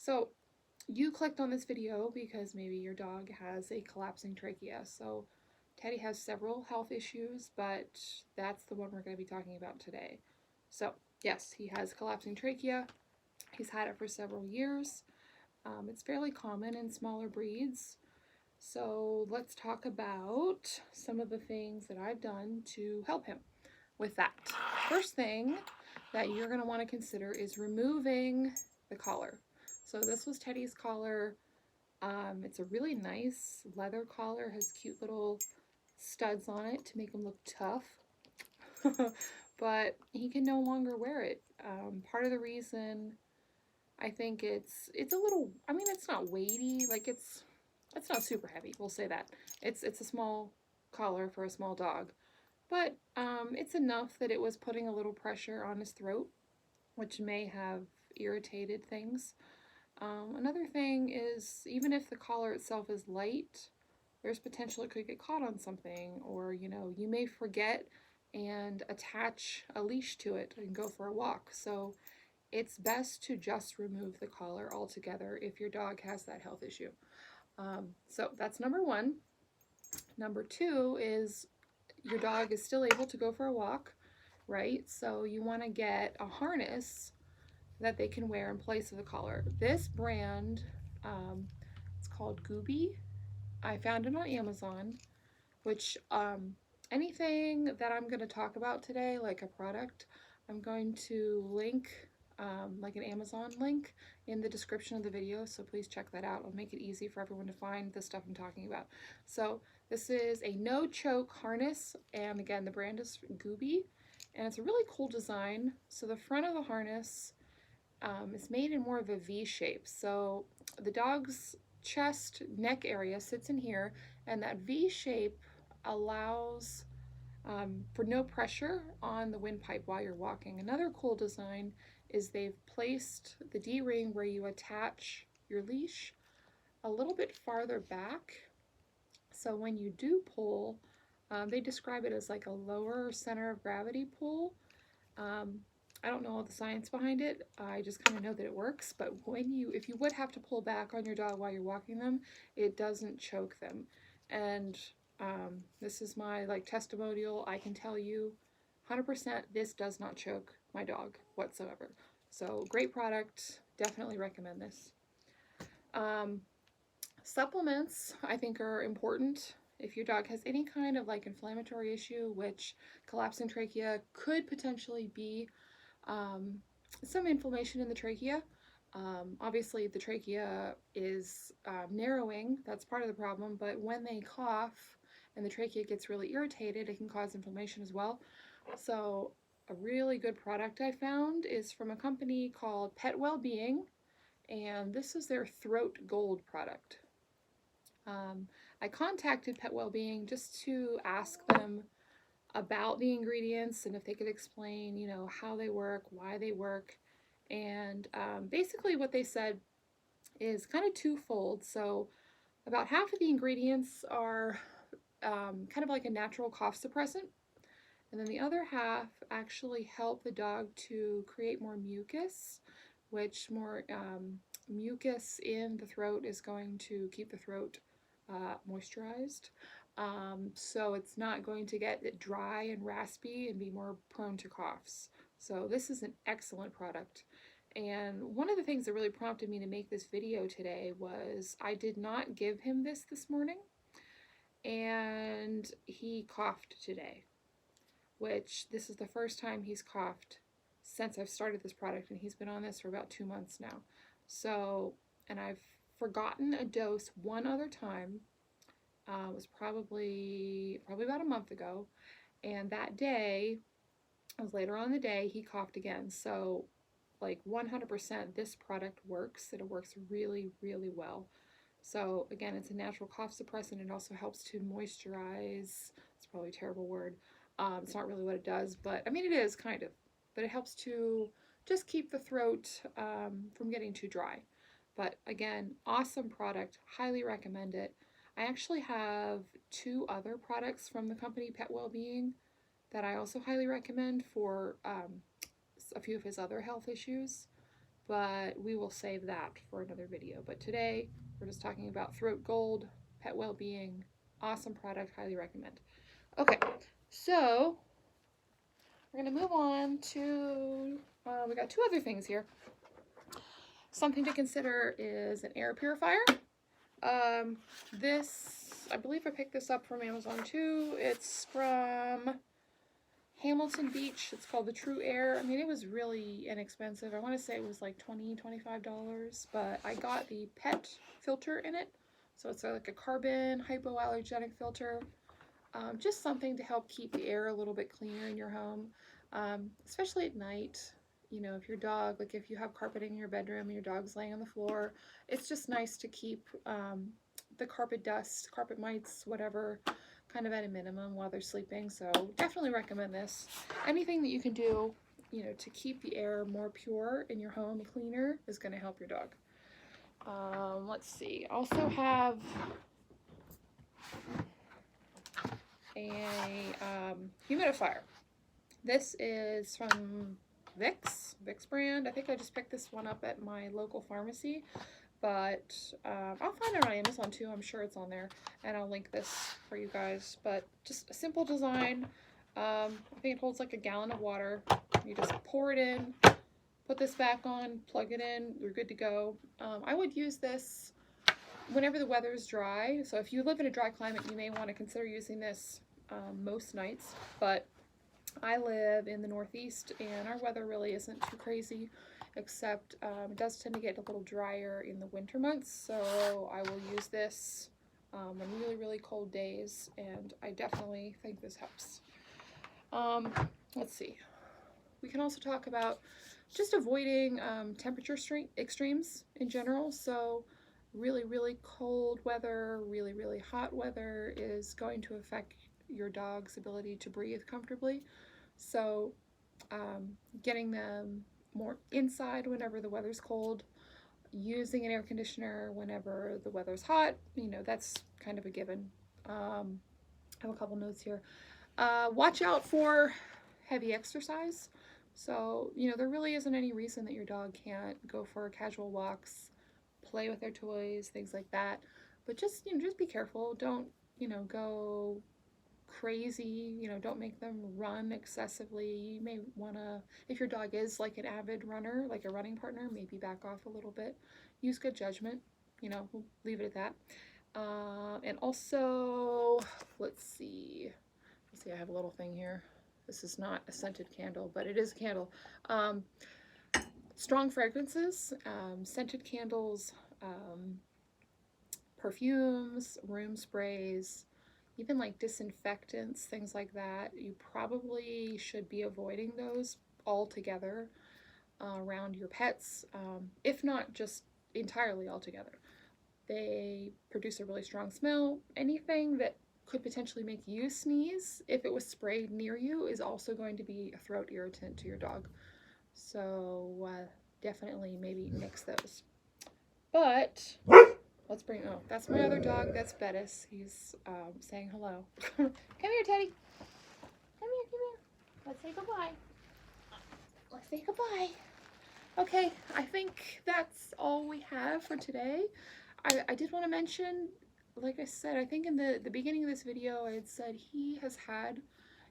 So you clicked on this video because maybe your dog has a collapsing trachea. So Teddy has several health issues, but that's the one we're going to be talking about today. So yes, he has collapsing trachea. He's had it for several years. It's fairly common in smaller breeds. So let's talk about some of the things that I've done to help him with that. First thing that you're going to want to consider is removing the collar. So this was Teddy's collar. It's a really nice leather collar, has cute little studs on it to make him look tough. But he can no longer wear it. Part of the reason I think it's a little, I mean, it's not weighty, like it's not super heavy, we'll say that. It's a small collar for a small dog, but it's enough that it was putting a little pressure on his throat, which may have irritated things. Another thing is, even if the collar itself is light, there's potential it could get caught on something, or you may forget and attach a leash to it and go for a walk. So it's best to just remove the collar altogether if your dog has that health issue. So that's number one. Number two is your dog is still able to go for a walk, right? So you want to get a harness that they can wear in place of the collar. This brand, it's called Gooby. I found it on Amazon, which anything that I'm going to talk about today, like a product, I'm going to link like an Amazon link in the description of the video, so please check that out. I'll make it easy for everyone to find the stuff I'm talking about. So this is a no choke harness, and again, the brand is Gooby, and it's a really cool design. So the front of the harness is made in more of a V shape. So the dog's chest, neck area sits in here, and that V shape allows for no pressure on the windpipe while you're walking. Another cool design is they've placed the D-ring where you attach your leash a little bit farther back. So when you do pull, they describe it as like a lower center of gravity pull. I don't know all the science behind it. I just kind of know that it works. But if you would have to pull back on your dog while you're walking them, it doesn't choke them. And this is my testimonial. I can tell you 100% this does not choke my dog whatsoever. So great product. Definitely recommend this. Supplements I think are important. If your dog has any kind of inflammatory issue, which collapsing trachea could potentially be, some inflammation in the trachea. Obviously, the trachea is narrowing. That's part of the problem. But when they cough and the trachea gets really irritated, it can cause inflammation as well. So a really good product I found is from a company called Pet Wellbeing, and this is their Throat Gold product. I contacted Pet Wellbeing just to ask them about the ingredients and if they could explain, how they work, why they work. And basically what they said is kind of twofold. So about half of the ingredients are kind of like a natural cough suppressant. And then the other half actually help the dog to create more mucus, which more mucus in the throat is going to keep the throat moisturized. So it's not going to get dry and raspy and be more prone to coughs. So this is an excellent product. And one of the things that really prompted me to make this video today was I did not give him this morning, and he coughed today, which this is the first time he's coughed since I've started this product, and he's been on this for about 2 months now. So, and I've forgotten a dose one other time. It was probably about a month ago, and that day, it was later on in the day, he coughed again. So 100% this product works, and it works really, really well. So again, it's a natural cough suppressant. It also helps to moisturize. It's probably a terrible word. It's not really what it does, but I mean it is kind of. But it helps to just keep the throat from getting too dry. But again, awesome product. Highly recommend it. I actually have 2 other products from the company Pet Wellbeing that I also highly recommend for a few of his other health issues. but we will save that for another video. But today we're just talking about Throat Gold, pet well-being, awesome product, highly recommend. Okay, so we're gonna move on to, we got two other things here. Something to consider is an air purifier. This, I believe I picked this up from Amazon too. It's from Hamilton Beach. It's called the True Air. I mean, it was really inexpensive. I want to say it was like $20, $25, but I got the pet filter in it. So it's like a carbon hypoallergenic filter. Just something to help keep the air a little bit cleaner in your home, especially at night. You know, if your dog, like if you have carpeting in your bedroom and your dog's laying on the floor, it's just nice to keep the carpet dust, carpet mites, whatever, kind of at a minimum while they're sleeping. So definitely recommend this. Anything that you can do, you know, to keep the air more pure in your home, cleaner, is going to help your dog. Let's see. Also have a humidifier. This is from Vicks brand. I think I just picked this one up at my local pharmacy, but I'll find it on Amazon too. I'm sure it's on there, and I'll link this for you guys. But just a simple design. I think it holds like a gallon of water. You just pour it in, put this back on, plug it in, you're good to go. I would use this whenever the weather is dry. So if you live in a dry climate, you may want to consider using this most nights, but I live in the Northeast and our weather really isn't too crazy, except it does tend to get a little drier in the winter months, so I will use this on really, really cold days, and I definitely think this helps. Let's see. We can also talk about just avoiding temperature extremes in general. So really, really cold weather, really, really hot weather is going to affect your dog's ability to breathe comfortably. So getting them more inside whenever the weather's cold, using an air conditioner whenever the weather's hot, you know, that's kind of a given. I have a couple notes here. Watch out for heavy exercise. So, you know, there really isn't any reason that your dog can't go for casual walks, play with their toys, things like that. But just, you know, just be careful. Don't, you know, go crazy, you know, don't make them run excessively. You may want to, if your dog is like an avid runner, like a running partner, maybe back off a little bit. Use good judgment, you know, we'll leave it at that. And also, let's see, I have a little thing here. This is not a scented candle, but it is a candle. Strong fragrances, scented candles, perfumes, room sprays, even like disinfectants, things like that. You probably should be avoiding those altogether around your pets, if not just entirely altogether. They produce a really strong smell. Anything that could potentially make you sneeze, if it was sprayed near you, is also going to be a throat irritant to your dog. So definitely maybe mix those. But let's bring, oh, that's my other dog. That's Bettis. He's saying hello. Come here, Teddy. Come here. Let's say goodbye. Let's say goodbye. Okay, I think that's all we have for today. I did want to mention, like I said, I think in the beginning of this video, I had said he has had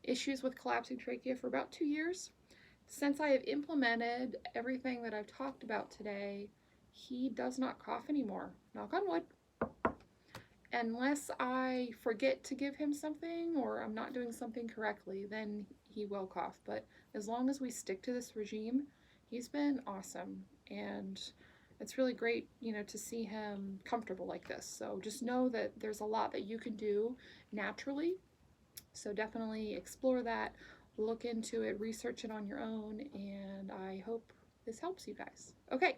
issues with collapsing trachea for about 2 years. Since I have implemented everything that I've talked about today, he does not cough anymore. Knock on wood. Unless I forget to give him something or I'm not doing something correctly, then he will cough. But as long as we stick to this regime, he's been awesome. And it's really great, you know, to see him comfortable like this. So just know that there's a lot that you can do naturally. So definitely explore that, look into it, research it on your own, and I hope this helps you guys. Okay,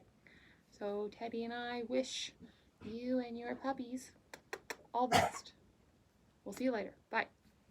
so Teddy and I wish you and your puppies all the best. We'll see you later. Bye.